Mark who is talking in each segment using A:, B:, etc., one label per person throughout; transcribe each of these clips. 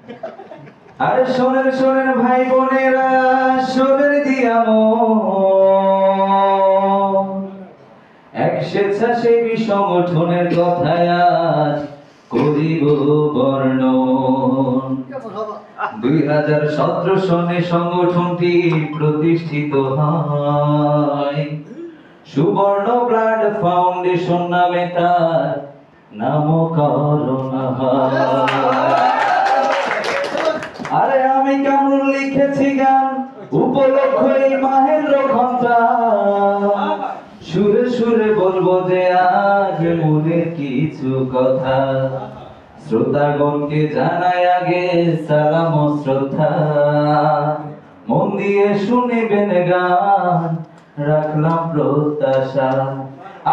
A: আরে শোনেন শোনেন ভাই বোনেরা, শোনেন দিয়া এক স্বেচ্ছাসেবী সংগঠনের কথায় আজ করিব বর্ণন। 2017 সনে সংগঠনটি প্রতিষ্ঠিত হয়, সুবর্ণ ব্লাড ফাউন্ডেশন নামে তার নামকরণ হয়। আরে আমি কেমন লিখেছি গান উপলক্ষ এই মাহেন্দ্র ঘন্টা, সুরে সুরে বলবো যে আজ মনে কিছু কথা। শ্রোতাগণকে জানাই আগে সালাম ও শ্রদ্ধা, মন দিয়ে শুনিবেন গান রাখলাম প্রত্যাশা।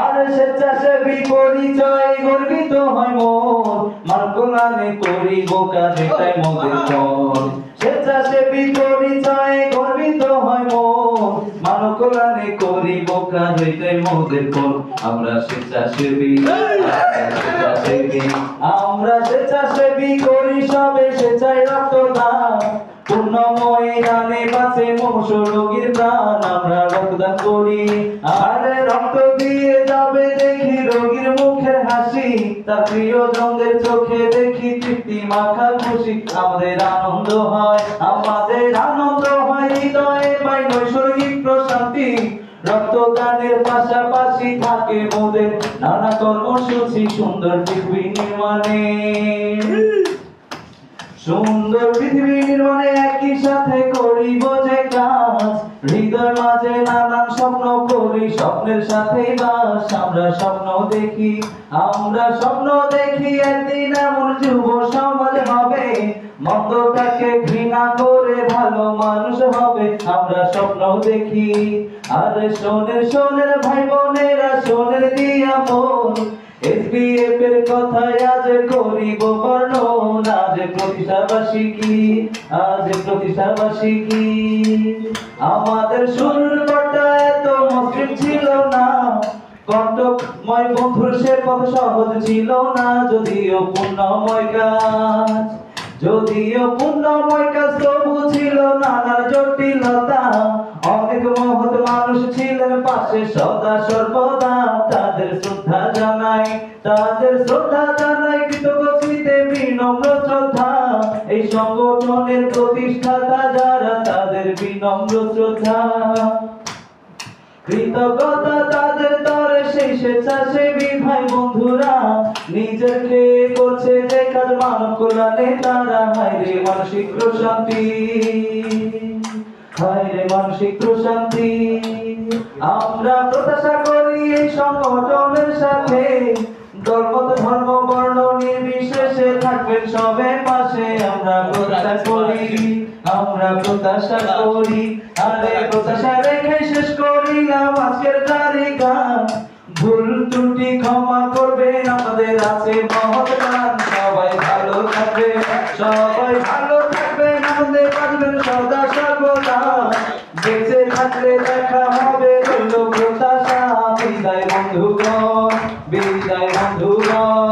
A: আর স্বেচ্ছাসেবী পরিচয় গর্বিত হয় মন, মান কল্যাণে করিব কাজ এটাই মোদের মন। স্বেচ্ছাসেবী পরিচয় গর্বিত হয় মন, মান কল্যাণে করিব কাজ এটাই মোদের মন। আমরা স্বেচ্ছাসেবী, আমরা স্বেচ্ছাসেবী করি সবে স্বেচ্ছায় রক্তদান, পূর্ণময় দানে বাঁচে মনুষ্য রোগীর প্রাণ। আমরা রক্তদান করি আর রক্ত দিয়ে যাবে দেখি রোগীর মুখের হাসি, তার প্রিয়জনদের চোখে দেখি তৃপ্তি মাখা খুশি। আমাদের আনন্দ হয়, আমাদের আনন্দ হয়, হৃদয়ে পাই নৈসর্গিক প্রশান্তি। রক্তদানের পাশাপাশি থাকে মোদের নানা কর্মসূচি, সুন্দর পৃথিবী নির্মাণে, সুন্দর পৃথিবী নির্মাণে একই সাথে করিব যে কাজ। হৃদয় মাঝে নানান স্বপ্ন করি, স্বপ্নের সাথে বাস। আমরা স্বপ্ন দেখি, আমরা স্বপ্ন দেখি একদিন এমন যুব সমাজ হবে, মন্দটাকে ঘৃণা করে ভালো মানুষ হবে। আমরা স্বপ্ন দেখি। আরে শোনেন শোনেন ভাই বোনেরা, শোনেন দিয়া মন, SBF এর কথায় আজ করিব বর্ণন। আজ প্রতিষ্ঠাবার্ষিকী, আজ প্রতিষ্ঠাবার্ষিকী। আমাদের শুরুটা এত মসৃণ ছিল না, কণ্টকময় বন্ধুর সে পথ সহজ ছিল না। যদিও পুণ্যময় কাজ, যদিও পুণ্যময় কাজ, তবু ছিল নানার জটিলতা। অনেক মহৎ মানুষ ছিলেন পাশে সদা সর্বদা, তাদের শ্রদ্ধা জানাই, তাদের শ্রদ্ধা জানাই, কৃতজ্ঞচিতে বিনম্র শ্রদ্ধা। এই সংগঠনের প্রতিষ্ঠাতা যারা, তাদের বিনম্র শ্রদ্ধা। কৃতজ্ঞতা তাদের তরে সেই স্বেচ্ছাসেবী ভাই বন্ধুরা, নিজেকে করছে যে কাজ মানব কল্যাণে তারা। হায়রে মানসিক প্রশান্তি, হায়রে মানসিক প্রশান্তি। আমরা প্রত্যাশা করি এই সংগঠনের সাথে, দলমত ধর্ম বর্ণ নির্বিশেষে থাকবেন সবে পাশে। আমরা প্রত্যাশা করি, আমরা প্রত্যাশা করি। আরে প্রত্যাশা রেখে শেষ করিলাম আজকের তালিকা। ভুল ত্রুটি ক্ষমা করবেন, আমাদের আছে মহৎ গান। সবাই ভালো থাকবে, সবাই ভালো থাকবেন, আমাদের বাঁচবেন সদা সর্বদা। বেঁচে থাকলে দেখা হবে রইল প্রত্যাশা। বিদায় বন্ধুগণ, বিদায় বন্ধুগণ।